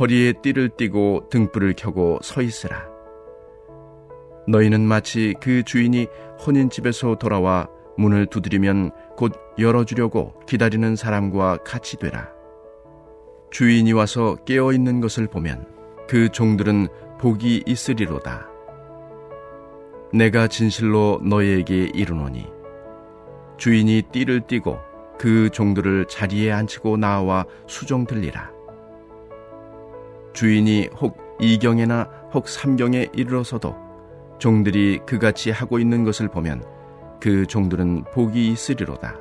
허리에 띠를 띠고 등불을 켜고 서 있으라. 너희는 마치 그 주인이 혼인집에서 돌아와 문을 두드리면 곧 열어주려고 기다리는 사람과 같이 되라. 주인이 와서 깨어있는 것을 보면 그 종들은 복이 있으리로다. 내가 진실로 너희에게 이르노니 주인이 띠를 띠고 그 종들을 자리에 앉히고 나와 수종 들리라. 주인이 혹 2경에나 혹 3경에 이르러서도 종들이 그같이 하고 있는 것을 보면 그 종들은 복이 있으리로다.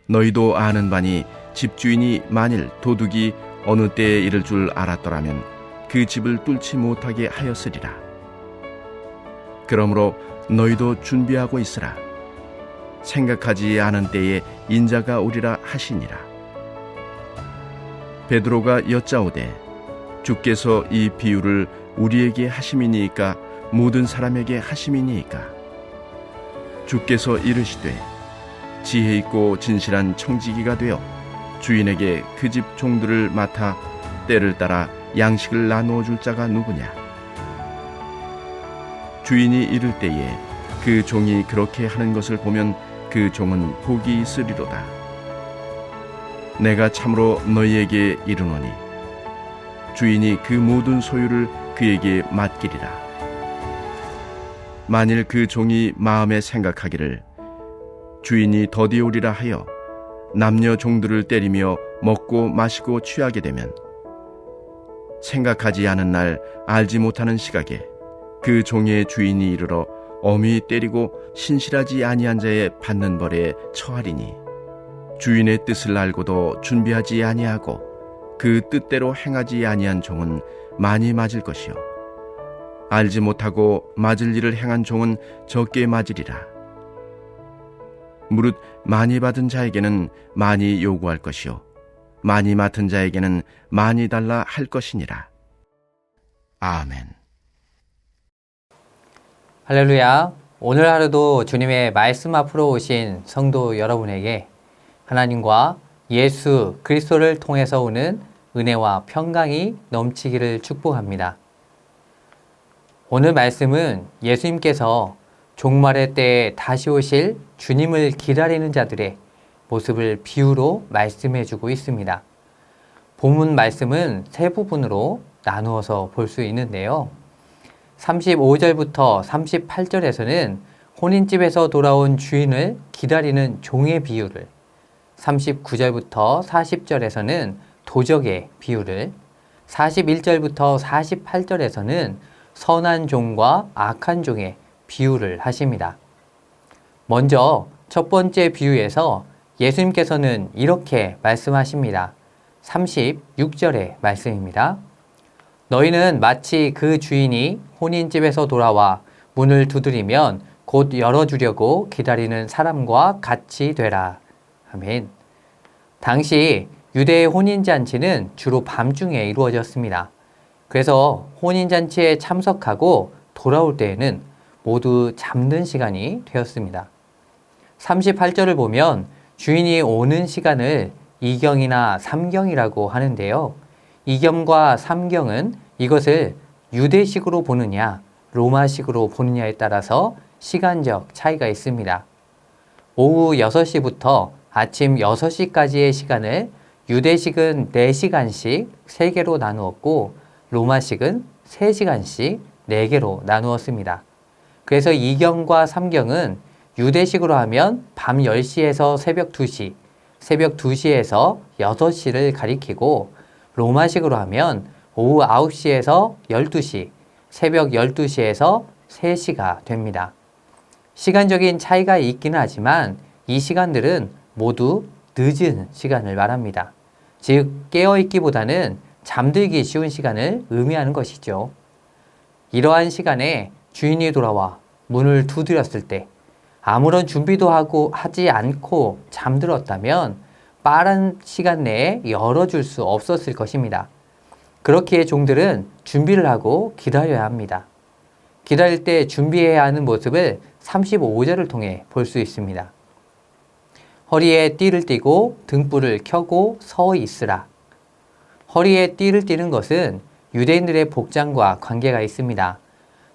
너희도 아는 바니 집주인이 만일 도둑이 어느 때에 이를 줄 알았더라면 그 집을 뚫지 못하게 하였으리라. 그러므로 너희도 준비하고 있으라. 생각하지 않은 때에 인자가 오리라 하시니라. 베드로가 여짜오되 주께서 이 비유를 우리에게 하심이니이까 모든 사람에게 하심이니이까? 주께서 이르시되 지혜 있고 진실한 청지기가 되어 주인에게 그 집 종들을 맡아 때를 따라 양식을 나누어 줄 자가 누구냐? 주인이 이를 때에 그 종이 그렇게 하는 것을 보면 그 종은 복이 있으리로다. 내가 참으로 너희에게 이르노니 주인이 그 모든 소유를 그에게 맡기리라. 만일 그 종이 마음에 생각하기를 주인이 더디오리라 하여 남녀 종들을 때리며 먹고 마시고 취하게 되면 생각하지 않은 날 알지 못하는 시각에 그 종의 주인이 이르러 엄히 때리고 신실하지 아니한 자의 받는 벌에 처하리니 주인의 뜻을 알고도 준비하지 아니하고 그 뜻대로 행하지 아니한 종은 많이 맞을 것이요 알지 못하고 맞을 일을 행한 종은 적게 맞으리라. 무릇 많이 받은 자에게는 많이 요구할 것이요 많이 맡은 자에게는 많이 달라 할 것이니라. 아멘. 할렐루야. 오늘 하루도 주님의 말씀 앞으로 오신 성도 여러분에게 하나님과 예수 그리스도를 통해서 오는 은혜와 평강이 넘치기를 축복합니다. 오늘 말씀은 예수님께서 종말의 때에 다시 오실 주님을 기다리는 자들의 모습을 비유로 말씀해 주고 있습니다. 본문 말씀은 세 부분으로 나누어서 볼 수 있는데요. 35절부터 38절에서는 혼인집에서 돌아온 주인을 기다리는 종의 비유를, 39절부터 40절에서는 도적의 비유를, 41절부터 48절에서는 선한 종과 악한 종의 비유를 하십니다. 먼저 첫 번째 비유에서 예수님께서는 이렇게 말씀하십니다. 36절의 말씀입니다. 너희는 마치 그 주인이 혼인집에서 돌아와 문을 두드리면 곧 열어주려고 기다리는 사람과 같이 되라. 아멘. 당시 유대의 혼인잔치는 주로 밤중에 이루어졌습니다. 그래서 혼인잔치에 참석하고 돌아올 때에는 모두 잠든 시간이 되었습니다. 38절을 보면 주인이 오는 시간을 2경이나 3경이라고 하는데요. 2경과 3경은 이것을 유대식으로 보느냐, 로마식으로 보느냐에 따라서 시간적 차이가 있습니다. 오후 6시부터 아침 6시까지의 시간을 유대식은 4시간씩 3개로 나누었고 로마식은 3시간씩 4개로 나누었습니다. 그래서 2경과 3경은 유대식으로 하면 밤 10시에서 새벽 2시, 새벽 2시에서 6시를 가리키고 로마식으로 하면 오후 9시에서 12시, 새벽 12시에서 3시가 됩니다. 시간적인 차이가 있기는 하지만 이 시간들은 모두 늦은 시간을 말합니다. 즉 깨어있기보다는 잠들기 쉬운 시간을 의미하는 것이죠. 이러한 시간에 주인이 돌아와 문을 두드렸을 때 아무런 준비도 하지 않고 잠들었다면 빠른 시간 내에 열어줄 수 없었을 것입니다. 그렇기에 종들은 준비를 하고 기다려야 합니다. 기다릴 때 준비해야 하는 모습을 35절을 통해 볼 수 있습니다. 허리에 띠를 띠고 등불을 켜고 서 있으라. 허리에 띠를 띠는 것은 유대인들의 복장과 관계가 있습니다.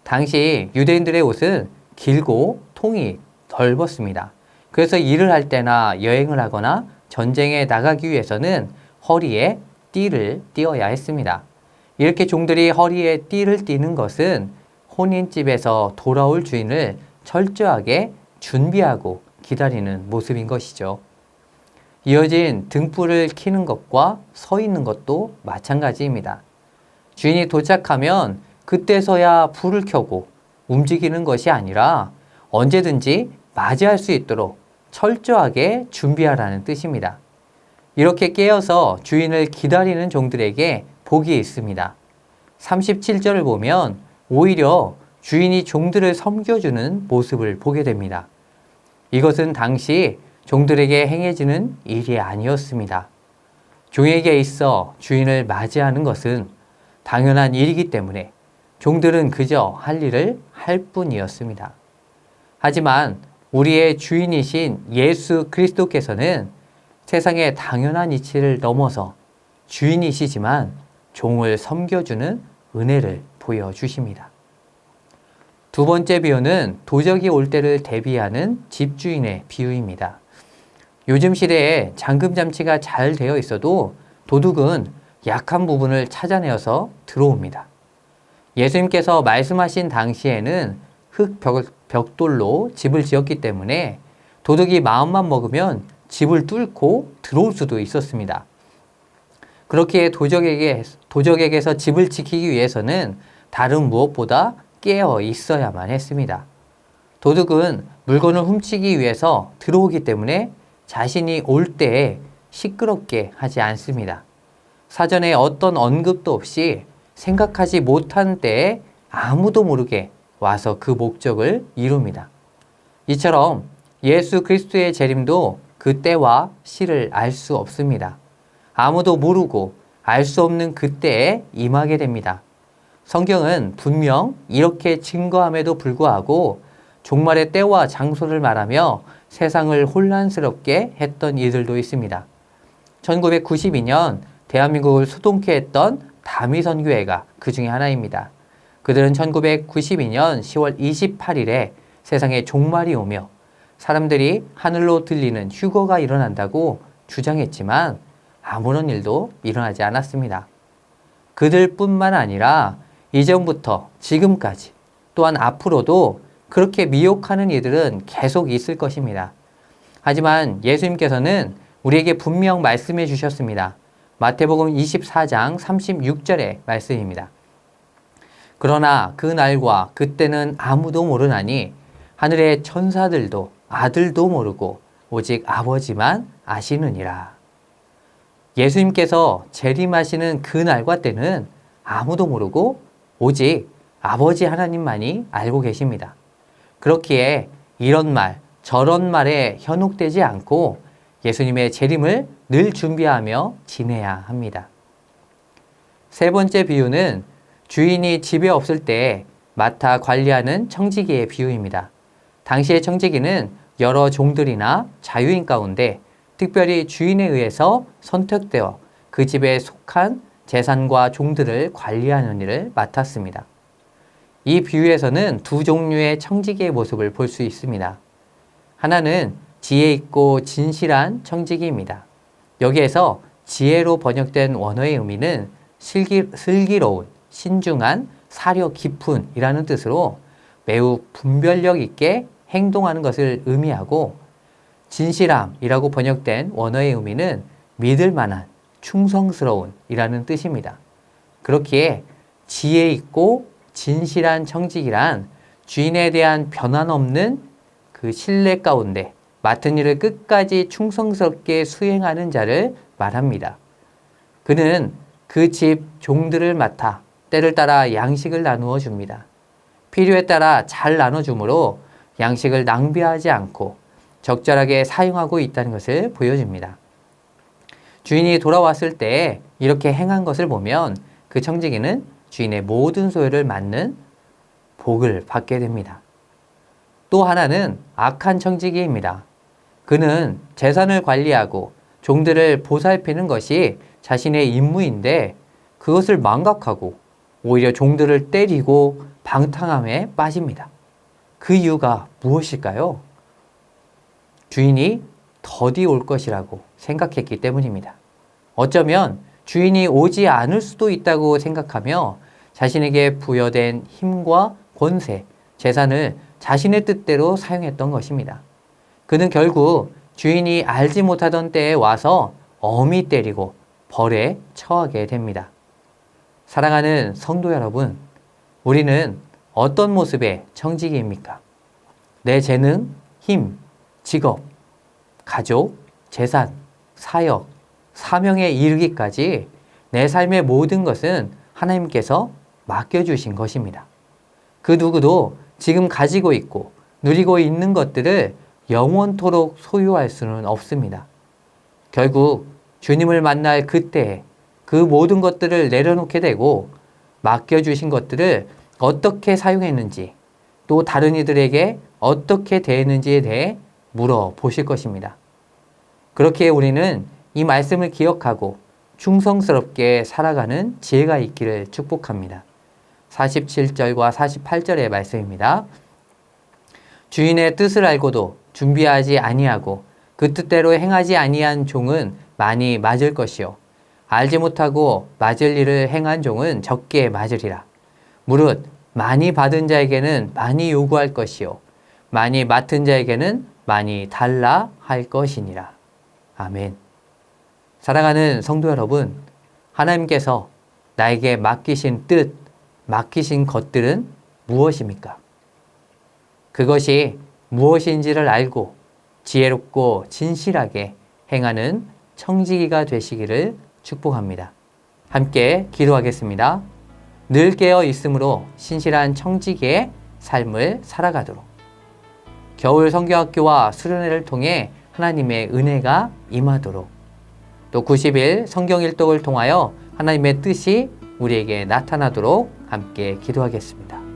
당시 유대인들의 옷은 길고 통이 넓었습니다. 그래서 일을 할 때나 여행을 하거나 전쟁에 나가기 위해서는 허리에 띠를 띠어야 했습니다. 이렇게 종들이 허리에 띠를 띠는 것은 혼인집에서 돌아올 주인을 철저하게 준비하고 기다리는 모습인 것이죠. 이어진 등불을 켜는 것과 서 있는 것도 마찬가지입니다. 주인이 도착하면 그때서야 불을 켜고 움직이는 것이 아니라 언제든지 맞이할 수 있도록 철저하게 준비하라는 뜻입니다. 이렇게 깨어서 주인을 기다리는 종들에게 복이 있습니다. 37절을 보면 오히려 주인이 종들을 섬겨주는 모습을 보게 됩니다. 이것은 당시 종들에게 행해지는 일이 아니었습니다. 종에게 있어 주인을 맞이하는 것은 당연한 일이기 때문에 종들은 그저 할 일을 할 뿐이었습니다. 하지만 우리의 주인이신 예수 그리스도께서는 세상의 당연한 이치를 넘어서 주인이시지만 종을 섬겨주는 은혜를 보여주십니다. 두 번째 비유는 도적이 올 때를 대비하는 집주인의 비유입니다. 요즘 시대에 잠금장치가 잘 되어 있어도 도둑은 약한 부분을 찾아내어서 들어옵니다. 예수님께서 말씀하신 당시에는 벽돌로 집을 지었기 때문에 도둑이 마음만 먹으면 집을 뚫고 들어올 수도 있었습니다. 그렇게 도적에게서 집을 지키기 위해서는 다른 무엇보다 깨어 있어야만 했습니다. 도둑은 물건을 훔치기 위해서 들어오기 때문에 자신이 올 때에 시끄럽게 하지 않습니다. 사전에 어떤 언급도 없이 생각하지 못한 때에 아무도 모르게 와서 그 목적을 이룹니다. 이처럼 예수 그리스도의 재림도 그 때와 시를 알 수 없습니다. 아무도 모르고 알 수 없는 그때에 임하게 됩니다. 성경은 분명 이렇게 증거함에도 불구하고 종말의 때와 장소를 말하며 세상을 혼란스럽게 했던 이들도 있습니다. 1992년 대한민국을 수동케 했던 다미선교회가 그 중에 하나입니다. 그들은 1992년 10월 28일에 세상에 종말이 오며 사람들이 하늘로 들리는 휴거가 일어난다고 주장했지만 아무런 일도 일어나지 않았습니다. 그들뿐만 아니라 이전부터 지금까지 또한 앞으로도 그렇게 미혹하는 이들은 계속 있을 것입니다. 하지만 예수님께서는 우리에게 분명 말씀해 주셨습니다. 마태복음 24장 36절의 말씀입니다. 그러나 그 날과 그때는 아무도 모르나니 하늘의 천사들도 아들도 모르고 오직 아버지만 아시느니라. 예수님께서 재림하시는 그 날과 때는 아무도 모르고 오직 아버지 하나님만이 알고 계십니다. 그렇기에 이런 말, 저런 말에 현혹되지 않고 예수님의 재림을 늘 준비하며 지내야 합니다. 세 번째 비유는 주인이 집에 없을 때 맡아 관리하는 청지기의 비유입니다. 당시의 청지기는 여러 종들이나 자유인 가운데 특별히 주인에 의해서 선택되어 그 집에 속한 재산과 종들을 관리하는 일을 맡았습니다. 이 비유에서는 두 종류의 청지기의 모습을 볼 수 있습니다. 하나는 지혜 있고 진실한 청지기입니다. 여기에서 지혜로 번역된 원어의 의미는 슬기로운, 신중한, 사려 깊은 이라는 뜻으로 매우 분별력 있게 행동하는 것을 의미하고 진실함이라고 번역된 원어의 의미는 믿을 만한, 충성스러운 이라는 뜻입니다. 그렇기에 지혜 있고 진실한 청지기란 주인에 대한 변함없는 그 신뢰 가운데 맡은 일을 끝까지 충성스럽게 수행하는 자를 말합니다. 그는 그 집 종들을 맡아 때를 따라 양식을 나누어 줍니다. 필요에 따라 잘 나눠주므로 양식을 낭비하지 않고 적절하게 사용하고 있다는 것을 보여줍니다. 주인이 돌아왔을 때 이렇게 행한 것을 보면 그 청지기는 주인의 모든 소유를 맡는 복을 받게 됩니다. 또 하나는 악한 청지기입니다. 그는 재산을 관리하고 종들을 보살피는 것이 자신의 임무인데 그것을 망각하고 오히려 종들을 때리고 방탕함에 빠집니다. 그 이유가 무엇일까요? 주인이 더디 올 것이라고 생각했기 때문입니다. 어쩌면 주인이 오지 않을 수도 있다고 생각하며 자신에게 부여된 힘과 권세, 재산을 자신의 뜻대로 사용했던 것입니다. 그는 결국 주인이 알지 못하던 때에 와서 엄히 때리고 벌에 처하게 됩니다. 사랑하는 성도 여러분, 우리는 어떤 모습의 청지기입니까? 내 재능, 힘, 직업, 가족, 재산, 사역, 사명에 이르기까지 내 삶의 모든 것은 하나님께서 맡겨주신 것입니다. 그 누구도 지금 가지고 있고 누리고 있는 것들을 영원토록 소유할 수는 없습니다. 결국 주님을 만날 그때에 그 모든 것들을 내려놓게 되고 맡겨주신 것들을 어떻게 사용했는지 또 다른 이들에게 어떻게 대했는지에 대해 물어보실 것입니다. 그렇게 우리는 이 말씀을 기억하고 충성스럽게 살아가는 지혜가 있기를 축복합니다. 47절과 48절의 말씀입니다. 주인의 뜻을 알고도 준비하지 아니하고 그 뜻대로 행하지 아니한 종은 많이 맞을 것이요 알지 못하고 맞을 일을 행한 종은 적게 맞으리라. 무릇 많이 받은 자에게는 많이 요구할 것이요 많이 맡은 자에게는 많이 달라 할 것이니라. 아멘. 사랑하는 성도 여러분, 하나님께서 나에게 맡기신 뜻, 맡기신 것들은 무엇입니까? 그것이 무엇인지를 알고 지혜롭고 진실하게 행하는 청지기가 되시기를 축복합니다. 함께 기도하겠습니다. 늘 깨어 있으므로 신실한 청지기의 삶을 살아가도록 겨울 성경학교와 수련회를 통해 하나님의 은혜가 임하도록 또 90일 성경 일독을 통하여 하나님의 뜻이 우리에게 나타나도록 함께 기도하겠습니다.